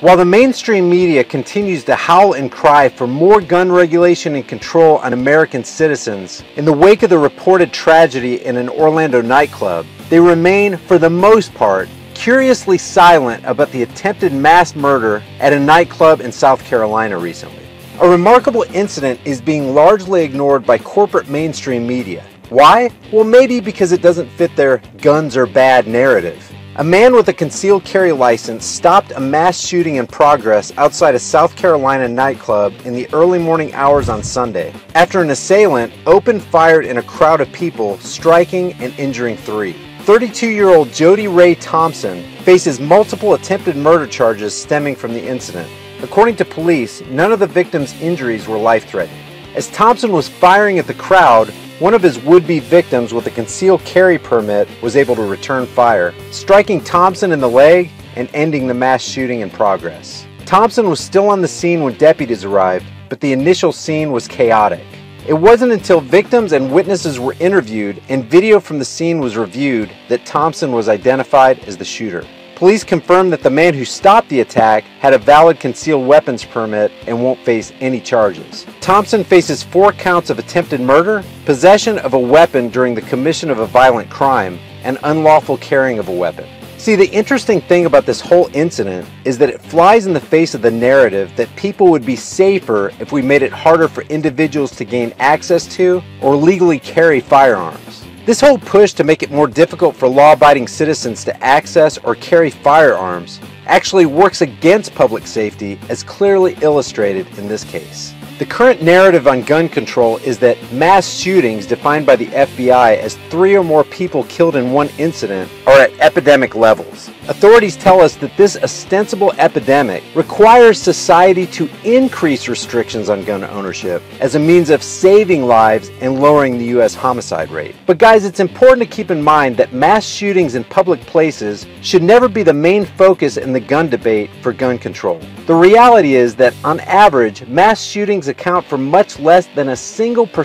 While the mainstream media continues to howl and cry for more gun regulation and control on American citizens, in the wake of the reported tragedy in an Orlando nightclub, they remain, for the most part, curiously silent about the attempted mass murder at a nightclub in South Carolina recently. A remarkable incident is being largely ignored by corporate mainstream media. Why? Well, maybe because it doesn't fit their guns are bad narrative. A man with a concealed carry license stopped a mass shooting in progress outside a South Carolina nightclub in the early morning hours on Sunday, after an assailant opened fire in a crowd of people, striking and injuring 3. 32-year-old Jody Ray Thompson faces multiple attempted murder charges stemming from the incident. According to police, none of the victims' injuries were life-threatening. As Thompson was firing at the crowd, one of his would-be victims with a concealed carry permit was able to return fire, striking Thompson in the leg and ending the mass shooting in progress. Thompson was still on the scene when deputies arrived, but the initial scene was chaotic. It wasn't until victims and witnesses were interviewed and video from the scene was reviewed that Thompson was identified as the shooter. Police confirmed that the man who stopped the attack had a valid concealed weapons permit and won't face any charges. Thompson faces 4 counts of attempted murder, possession of a weapon during the commission of a violent crime, and unlawful carrying of a weapon. See, the interesting thing about this whole incident is that it flies in the face of the narrative that people would be safer if we made it harder for individuals to gain access to or legally carry firearms. This whole push to make it more difficult for law-abiding citizens to access or carry firearms actually works against public safety, as clearly illustrated in this case. The current narrative on gun control is that mass shootings defined by the FBI as 3 or more people killed in one incident are at epidemic levels. Authorities tell us that this ostensible epidemic requires society to increase restrictions on gun ownership as a means of saving lives and lowering the U.S. homicide rate. But guys, it's important to keep in mind that mass shootings in public places should never be the main focus in the gun debate for gun control. The reality is that on average, mass shootings account for much less than a single %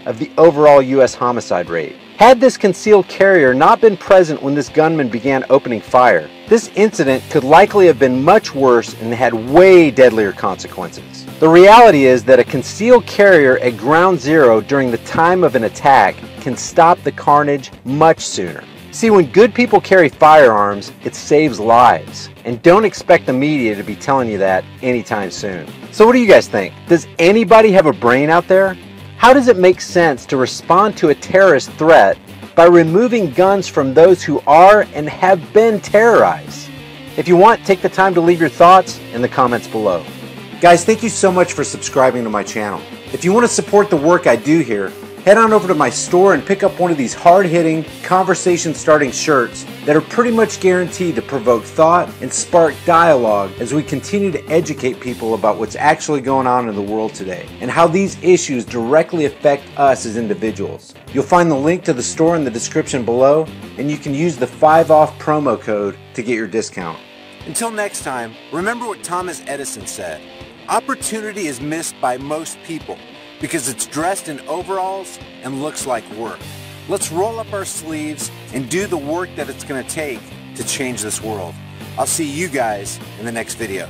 of the overall U.S. homicide rate. Had this concealed carrier not been present when this gunman began opening fire, this incident could likely have been much worse and had way deadlier consequences. The reality is that a concealed carrier at ground zero during the time of an attack can stop the carnage much sooner. See, when good people carry firearms, it saves lives. And don't expect the media to be telling you that anytime soon. So what do you guys think? Does anybody have a brain out there? How does it make sense to respond to a terrorist threat by removing guns from those who are and have been terrorized? If you want, take the time to leave your thoughts in the comments below. Guys, thank you so much for subscribing to my channel. If you want to support the work I do here, head on over to my store and pick up one of these hard-hitting, conversation-starting shirts that are pretty much guaranteed to provoke thought and spark dialogue as we continue to educate people about what's actually going on in the world today and how these issues directly affect us as individuals. You'll find the link to the store in the description below, and you can use the 5 off promo code to get your discount. Until next time, remember what Thomas Edison said: opportunity is missed by most people because it's dressed in overalls and looks like work. Let's roll up our sleeves and do the work that it's going to take to change this world. I'll see you guys in the next video.